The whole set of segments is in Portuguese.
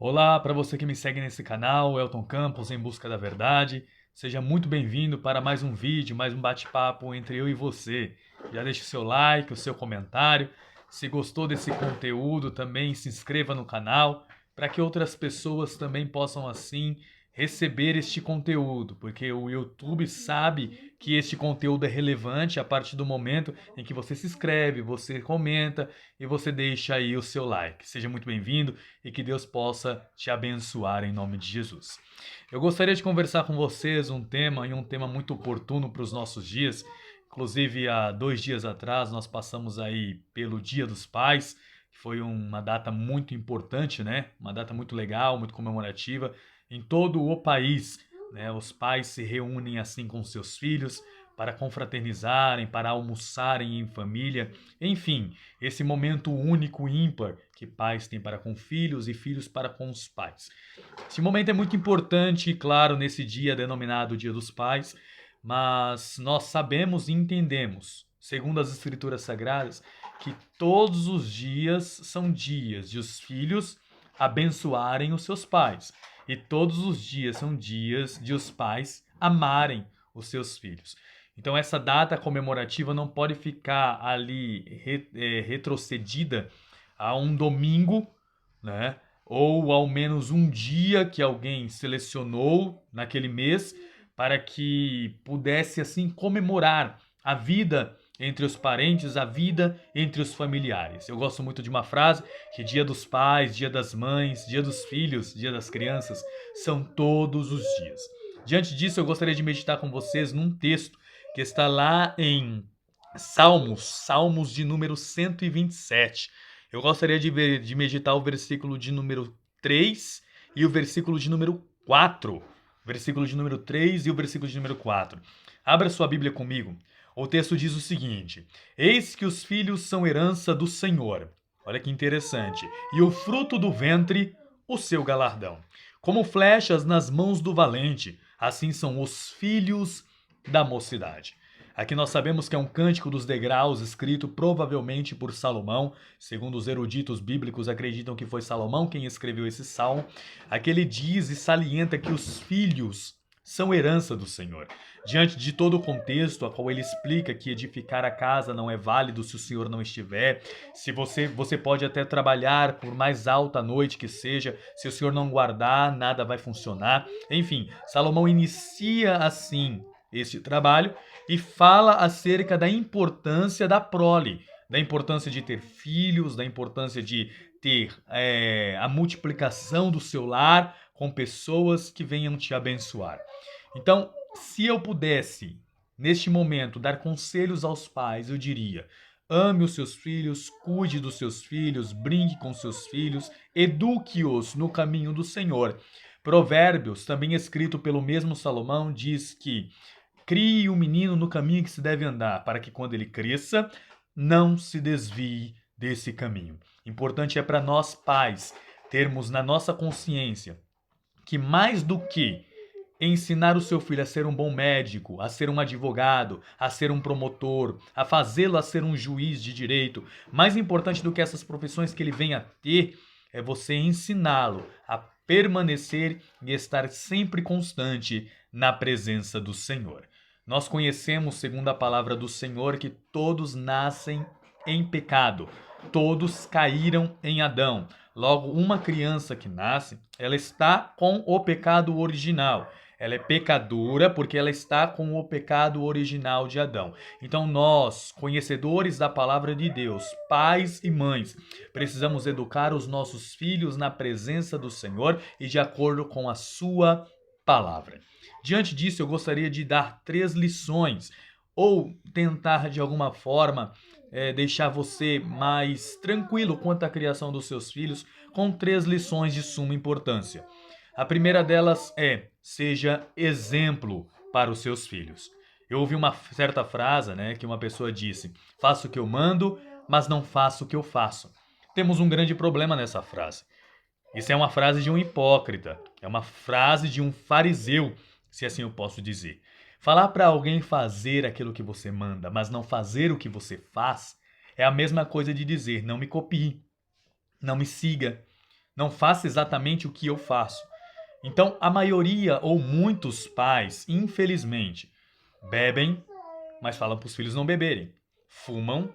Olá, para você que me segue nesse canal, Elton Campos em busca da verdade. Seja muito bem-vindo para mais um vídeo, mais um bate-papo entre eu e você. Já deixe o seu like, o seu comentário. Se gostou desse conteúdo, também se inscreva no canal para que outras pessoas também possam assim receber este conteúdo, porque o YouTube sabe que este conteúdo é relevante a partir do momento em que você se inscreve, você comenta e você deixa aí o seu like. Seja muito bem-vindo e que Deus possa te abençoar em nome de Jesus. Eu gostaria de conversar com vocês um tema muito oportuno para os nossos dias. Inclusive, há 2 dias atrás, nós passamos aí pelo Dia dos Pais, que foi uma data muito importante, né? Uma data muito legal, muito comemorativa em todo o país, né? Os pais se reúnem assim com seus filhos para confraternizarem, para almoçarem em família, enfim, esse momento único e ímpar que pais têm para com filhos e filhos para com os pais. Esse momento é muito importante, claro, nesse dia denominado Dia dos Pais, mas nós sabemos e entendemos, segundo as Escrituras Sagradas, que todos os dias são dias de os filhos abençoarem os seus pais. E todos os dias são dias de os pais amarem os seus filhos. Então essa data comemorativa não pode ficar ali retrocedida a um domingo, né? Ou ao menos um dia que alguém selecionou naquele mês para que pudesse assim comemorar a vida entre os parentes, a vida entre os familiares. Eu gosto muito de uma frase que Dia dos Pais, Dia das Mães, Dia dos Filhos, Dia das Crianças são todos os dias. Diante disso, eu gostaria de meditar com vocês num texto que está lá em Salmos de número 127. Eu gostaria de meditar o versículo de número 3 e o versículo de número 4. Versículo de número 3 e o versículo de número 4. Abra sua Bíblia comigo. O texto diz o seguinte: Eis que os filhos são herança do Senhor. Olha que interessante. E o fruto do ventre, o seu galardão. Como flechas nas mãos do valente, assim são os filhos da mocidade. Aqui nós sabemos que é um cântico dos degraus escrito provavelmente por Salomão. Segundo os eruditos bíblicos, acreditam que foi Salomão quem escreveu esse salmo. Aqui ele diz e salienta que os filhos são herança do Senhor. Diante de todo o contexto, a qual ele explica que edificar a casa não é válido se o Senhor não estiver, se você pode até trabalhar por mais alta noite que seja, se o Senhor não guardar, nada vai funcionar. Enfim, Salomão inicia assim este trabalho e fala acerca da importância da prole, da importância de ter filhos, da importância de ter a multiplicação do seu lar com pessoas que venham te abençoar. Então, se eu pudesse, neste momento, dar conselhos aos pais, eu diria: ame os seus filhos, cuide dos seus filhos, brinque com seus filhos, eduque-os no caminho do Senhor. Provérbios, também escrito pelo mesmo Salomão, diz que crie o menino no caminho que se deve andar, para que quando ele cresça, não se desvie desse caminho. Importante é para nós pais termos na nossa consciência que mais do que ensinar o seu filho a ser um bom médico, a ser um advogado, a ser um promotor, a fazê-lo a ser um juiz de direito, mais importante do que essas profissões que ele venha a ter, é você ensiná-lo a permanecer e estar sempre constante na presença do Senhor. Nós conhecemos, segundo a palavra do Senhor, que todos nascem em pecado, todos caíram em Adão. Logo, uma criança que nasce, ela está com o pecado original. Ela é pecadora porque ela está com o pecado original de Adão. Então nós, conhecedores da palavra de Deus, pais e mães, precisamos educar os nossos filhos na presença do Senhor e de acordo com a sua palavra. Diante disso, eu gostaria de dar 3 lições ou tentar de alguma forma deixar você mais tranquilo quanto à criação dos seus filhos com 3 lições de suma importância. A primeira delas é: seja exemplo para os seus filhos. Eu ouvi uma certa frase, né, que uma pessoa disse: faço o que eu mando, mas não faço o que eu faço. Temos um grande problema nessa frase. Isso é uma frase de um hipócrita, é uma frase de um fariseu, se assim eu posso dizer. Falar para alguém fazer aquilo que você manda, mas não fazer o que você faz, é a mesma coisa de dizer: não me copie, não me siga, Não faça exatamente o que eu faço. Então, a maioria ou muitos pais, infelizmente, bebem, mas falam para os filhos não beberem. Fumam,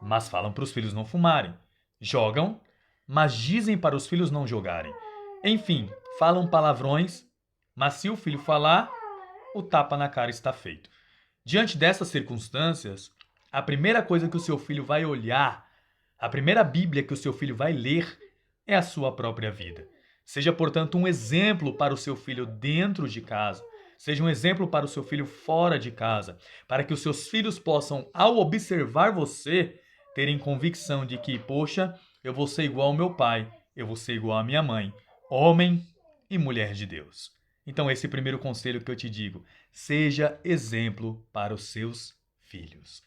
mas falam para os filhos não fumarem. Jogam, mas dizem para os filhos não jogarem. Enfim, falam palavrões, mas se o filho falar, o tapa na cara está feito. Diante dessas circunstâncias, a primeira coisa que o seu filho vai olhar, a primeira Bíblia que o seu filho vai ler, é a sua própria vida. Seja, portanto, um exemplo para o seu filho dentro de casa. Seja um exemplo para o seu filho fora de casa, para que os seus filhos possam, ao observar você, terem convicção de que, poxa, eu vou ser igual ao meu pai, eu vou ser igual à minha mãe, homem e mulher de Deus. Então, esse é o primeiro conselho que eu te digo: seja exemplo para os seus filhos.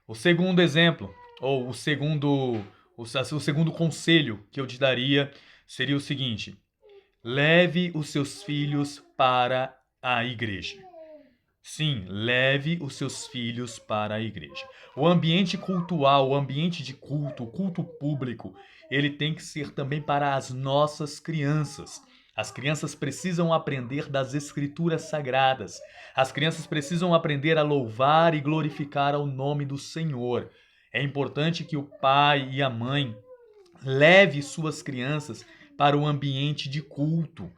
O segundo exemplo, ou o segundo conselho que eu te daria seria o seguinte: leve os seus filhos para a igreja. Sim, leve os seus filhos para a igreja. O ambiente cultual, o ambiente de culto, o culto público, ele tem que ser também para as nossas crianças. As crianças precisam aprender das escrituras sagradas. As crianças precisam aprender a louvar e glorificar ao nome do Senhor. É importante que o pai e a mãe leve suas crianças para o ambiente de culto,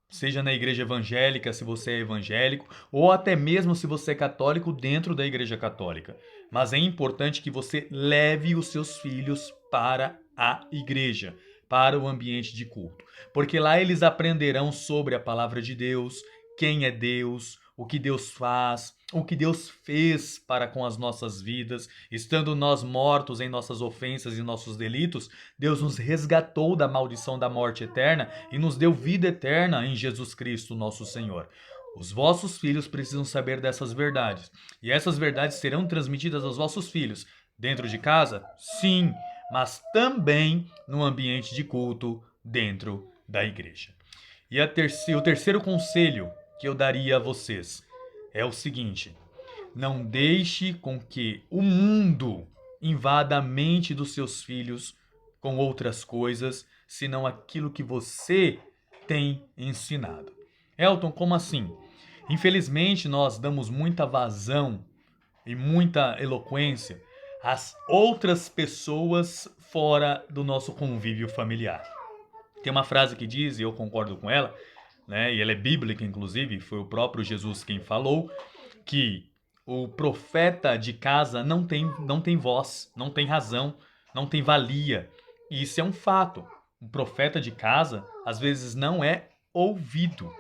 seja na igreja evangélica, se você é evangélico, ou até mesmo se você é católico, dentro da igreja católica. Mas é importante que você leve os seus filhos para a igreja, para o ambiente de culto, porque lá eles aprenderão sobre a palavra de Deus, quem é Deus, o que Deus faz, o que Deus fez para com as nossas vidas. Estando nós mortos em nossas ofensas e nossos delitos, Deus nos resgatou da maldição da morte eterna e nos deu vida eterna em Jesus Cristo, nosso Senhor. Os vossos filhos precisam saber dessas verdades. E essas verdades serão transmitidas aos vossos filhos. Dentro de casa? Sim, mas também no ambiente de culto dentro da igreja. E o terceiro conselho que eu daria a vocês é o seguinte: não deixe com que o mundo invada a mente dos seus filhos com outras coisas, senão aquilo que você tem ensinado. Elton, como assim? Infelizmente, nós damos muita vazão e muita eloquência às outras pessoas fora do nosso convívio familiar. Tem uma frase que diz, e eu concordo com ela, né, e ela é bíblica, inclusive, foi o próprio Jesus quem falou, que o profeta de casa não tem voz, não tem razão, não tem valia. E isso é um fato. O profeta de casa, às vezes, não é ouvido.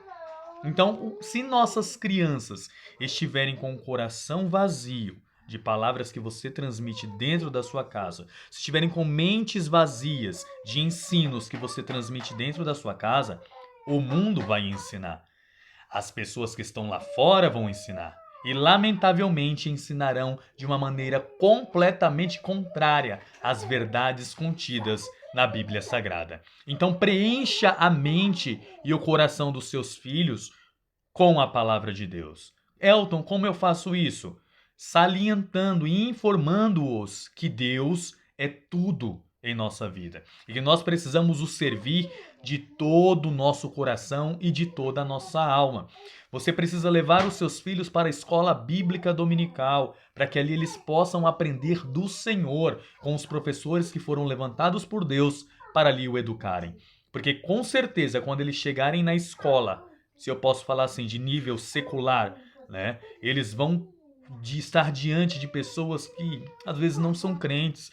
Então, se nossas crianças estiverem com o coração vazio de palavras que você transmite dentro da sua casa, se estiverem com mentes vazias de ensinos que você transmite dentro da sua casa, o mundo vai ensinar. As pessoas que estão lá fora vão ensinar. E, lamentavelmente, ensinarão de uma maneira completamente contrária às verdades contidas na Bíblia Sagrada. Então, preencha a mente e o coração dos seus filhos com a palavra de Deus. Elton, como eu faço isso? Salientando e informando-os que Deus é tudo em nossa vida e que nós precisamos o servir de todo o nosso coração e de toda a nossa alma. Você precisa levar os seus filhos para a escola bíblica dominical, para que ali eles possam aprender do Senhor com os professores que foram levantados por Deus para ali o educarem. Porque com certeza, quando eles chegarem na escola, se eu posso falar assim, de nível secular, né, eles vão estar diante de pessoas que às vezes não são crentes,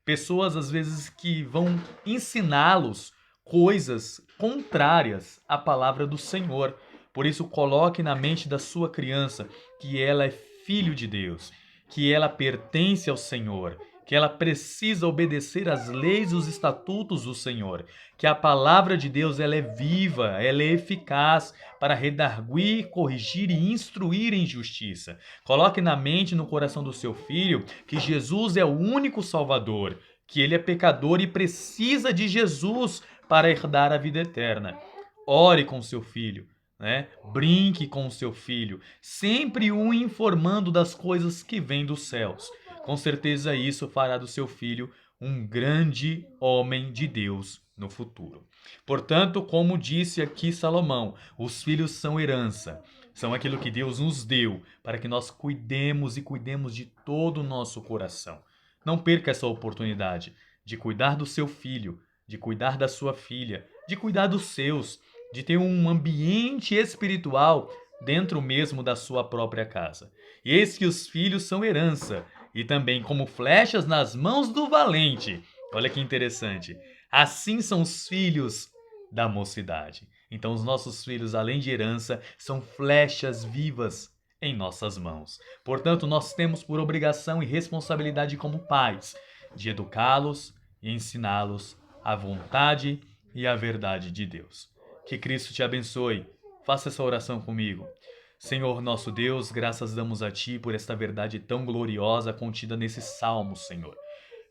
pessoas às vezes que vão ensiná-los coisas contrárias à palavra do Senhor. Por isso, coloque na mente da sua criança que ela é filho de Deus, que ela pertence ao Senhor, que ela precisa obedecer às leis e os estatutos do Senhor, que a palavra de Deus ela é viva, ela é eficaz para redarguir, corrigir e instruir em justiça. Coloque na mente e no coração do seu filho que Jesus é o único Salvador, que ele é pecador e precisa de Jesus para herdar a vida eterna. Ore com seu filho, né? Brinque com seu filho, sempre o informando das coisas que vêm dos céus. Com certeza isso fará do seu filho um grande homem de Deus no futuro. Portanto, como disse aqui Salomão, os filhos são herança, são aquilo que Deus nos deu para que nós cuidemos e cuidemos de todo o nosso coração. Não perca essa oportunidade de cuidar do seu filho, de cuidar da sua filha, de cuidar dos seus, de ter um ambiente espiritual dentro mesmo da sua própria casa. E eis que os filhos são herança, e também como flechas nas mãos do valente. Olha que interessante. Assim são os filhos da mocidade. Então, os nossos filhos, além de herança, são flechas vivas em nossas mãos. Portanto, nós temos por obrigação e responsabilidade como pais de educá-los e ensiná-los a vontade e a verdade de Deus. Que Cristo te abençoe. Faça essa oração comigo. Senhor nosso Deus, graças damos a Ti por esta verdade tão gloriosa contida nesse salmo, Senhor.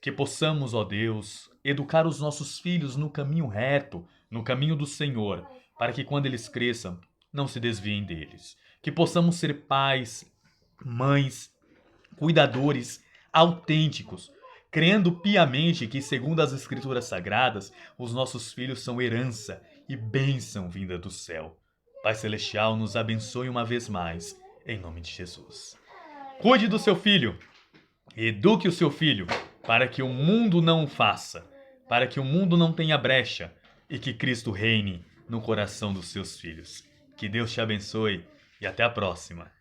Que possamos, ó Deus, educar os nossos filhos no caminho reto, no caminho do Senhor, para que quando eles cresçam, não se desviem deles. Que possamos ser pais, mães, cuidadores autênticos, crendo piamente que, segundo as Escrituras Sagradas, os nossos filhos são herança e bênção vinda do céu. Pai Celestial, nos abençoe uma vez mais, em nome de Jesus. Cuide do seu filho, eduque o seu filho, para que o mundo não o faça, para que o mundo não tenha brecha e que Cristo reine no coração dos seus filhos. Que Deus te abençoe e até a próxima.